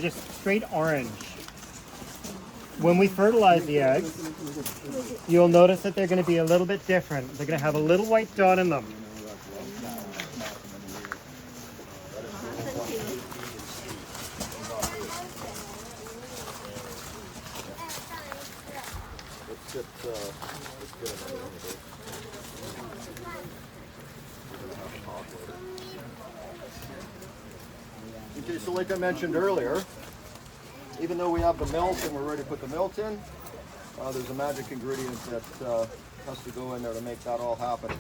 Just straight orange. When we fertilize the eggs, you'll notice that they're going to be a little bit different. They're going to have a little white dot in them. Okay, so like I mentioned earlier, even though we have the melt and we're ready to put the melt in, there's a magic ingredient that has to go in there to make that all happen.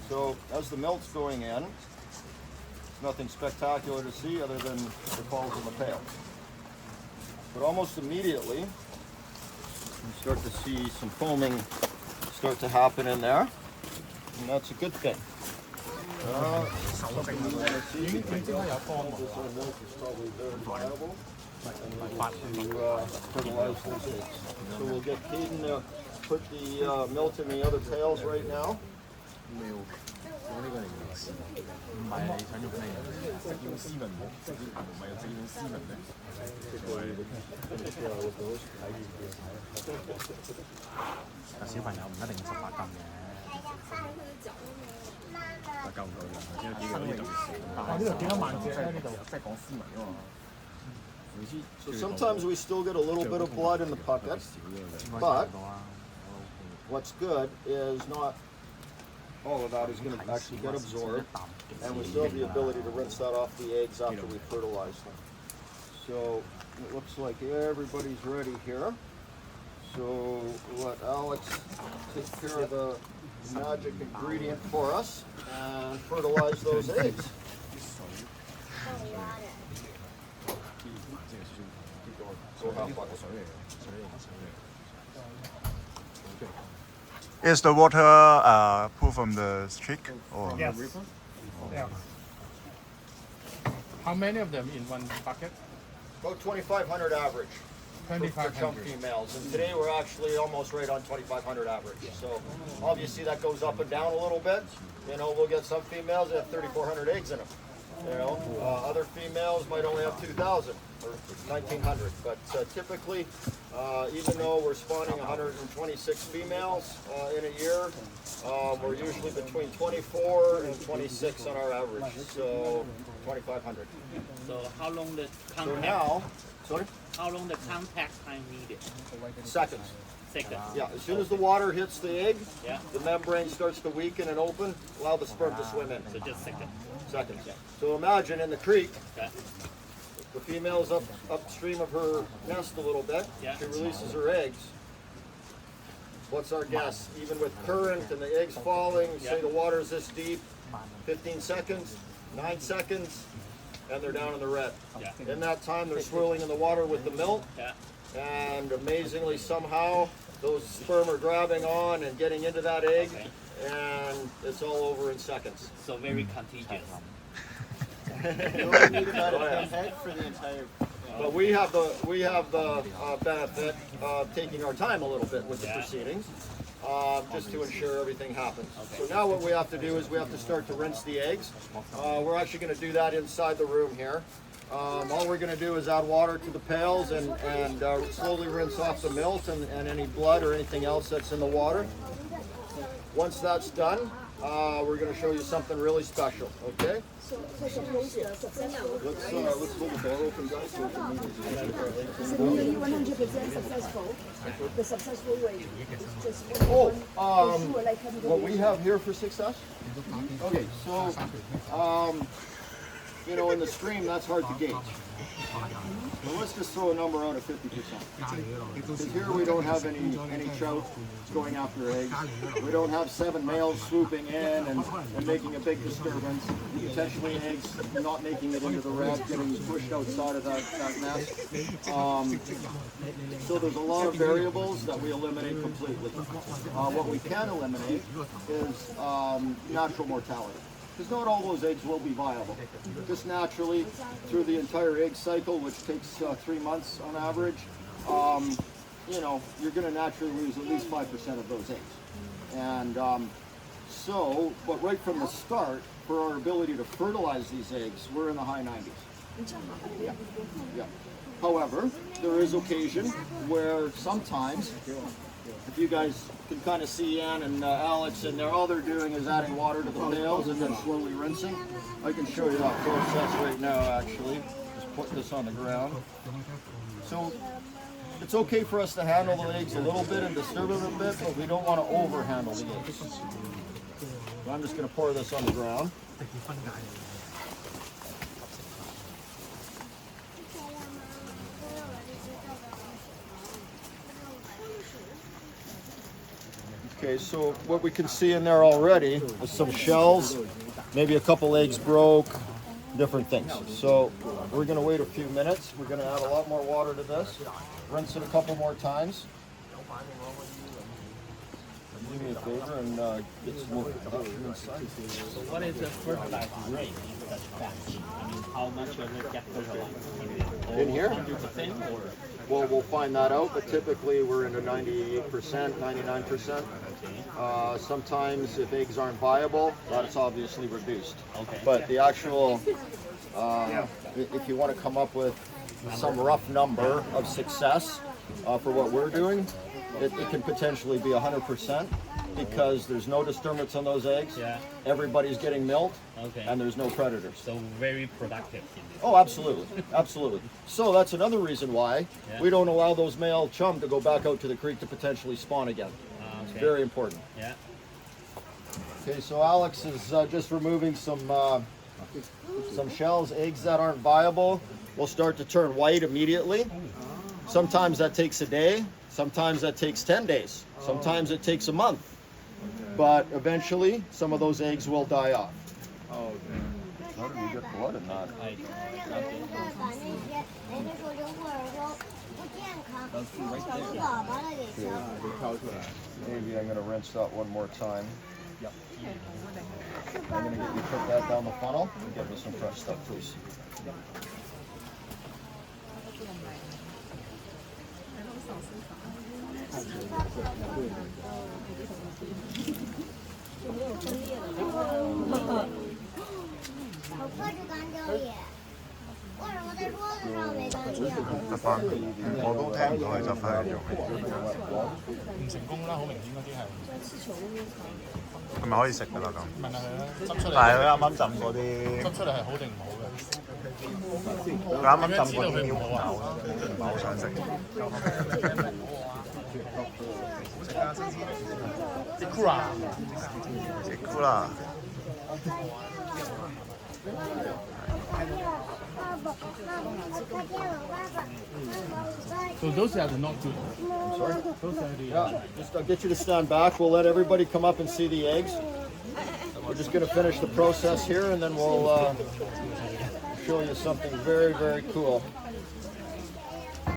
So as the melt's going in, there's nothing spectacular to see other than the falls in the pail. But almost immediately, you start to see some foaming start to happen in there, and that's a good thing. Something we want to see, because this milk is probably very viable, and we need to fertilize those eggs. So we'll get Caden to put the milk in the other pails right now. So sometimes we still get a little bit of blood in the bucket, but what's good is not all of that is going to actually get absorbed, and we still have the ability to rinse that off the eggs after we fertilize them. So it looks like everybody's ready here. So let Alex take care of the magic ingredient for us and fertilize those eggs. Is the water pulled from the streak? Or? Yes. Yeah. How many of them in one bucket? About 2,500 average. For chump 2,500. females, and today we're actually almost right on 2,500 average. So obviously that goes up and down a little bit. You know, we'll get some females that have 3,400 eggs in them. You know, other females might only have 2,000 or 1,900. But typically, even though we're spawning 126 females in a year, we're usually between 24 and 26 on our average. So 2,500. So how long the So contact? now, sorry. How long the contact time needed? Seconds. Seconds. Yeah, as soon as the water hits the egg, Yeah. the membrane starts to weaken and open, allow the sperm to swim in. So just seconds. Seconds. So imagine in the creek, Okay. the female's upstream of her nest a little bit. Yeah. She releases her eggs. What's our guess? Even with current and the eggs falling, say the water's this deep, 15 seconds, 9 seconds, and they're down in the red. Yeah. In that time, they're swirling in the water with the milk. Yeah. And amazingly somehow those sperm are grabbing on and getting into that egg, Okay. and it's all over in seconds. So very contagious. For the entire. But we have the benefit of taking our time a little bit with the proceedings, just to ensure everything happens. So now what we have to do is we have to start to rinse the eggs. We're actually going to do that inside the room here. All we're going to do is add water to the pails and slowly rinse off the milk and any blood or anything else that's in the water. Once that's done, we're going to show you something really special, okay? Let's hold the door open, guys. So we can move it. It's nearly 100% successful. The successful rate is just What we have here for success? Okay, so, you know, in the stream, that's hard to gauge. Well, let's just throw a number out of 50%. Because here we don't have any trout going after eggs. We don't have 7 males swooping in and making a big disturbance. Potentially eggs not making it into the red, getting pushed outside of that nest. So there's a lot of variables that we eliminate completely. What we can eliminate is natural mortality. Because not all those eggs will be viable. Just naturally, through the entire egg cycle, which takes 3 months on average, you know, you're going to naturally lose at least 5% of those eggs. And but right from the start, for our ability to fertilize these eggs, we're in the high 90s. Yeah. However, there is occasion where sometimes, if you guys can kind of see Ann and Alex, and all they're doing is adding water to the pails and then slowly rinsing. I can show you that process right now, actually. Just put this on the ground. So it's okay for us to handle the eggs a little bit and disturb it a bit, but we don't want to over-handle the eggs. So I'm just going to pour this on the ground. Okay, so what we can see in there already is some shells, maybe a couple eggs broke, different things. So we're going to wait a few minutes. We're going to add a lot more water to this. Rinse it a couple more times. Do me a favor and get some more inside. So what is the fertilizer rate in such batch? I mean, how much of it get fertilized? In here? 100% or? Well, we'll find that out, but typically we're into 98%, 99%. Sometimes if eggs aren't viable, that's obviously reduced. Okay. But the actual, if you want to come up with some rough number of success for what we're doing, it can potentially be 100% because there's no disturbance on those eggs. Yeah. Everybody's getting milked, Okay. and there's no predators. So very productive. Oh, absolutely, absolutely. So that's another reason why we don't allow those male chum to go back out to the creek to potentially spawn again. It's very important. Yeah. Okay, so Alex is just removing some shells, eggs that aren't viable. Will start to turn white immediately. Sometimes that takes a day. Sometimes that takes 10 days. Sometimes it takes a month. But eventually, some of those eggs will die off. Oh, how did we get blood in that? Maybe I'm going to rinse that one more time. I'm going to get you to put that down the funnel and get me some fresh stuff, please.得翻，我都聽唔到你執翻嚟用。唔成功啦，好明顯嗰啲係。係咪可以食㗎啦咁？問下佢啦，執出嚟。但係佢啱啱浸嗰啲，執出嚟係好定唔好嘅？佢啱啱浸嗰啲苗紅酒咯，唔係好想食。啲 cura，食酷啦！ So those are the not good. I'm sorry? Those are the. Yeah, just I'll get you to stand back. We'll let everybody come up and see the eggs. We're just going to finish the process here, and then we'll show you something very, very cool.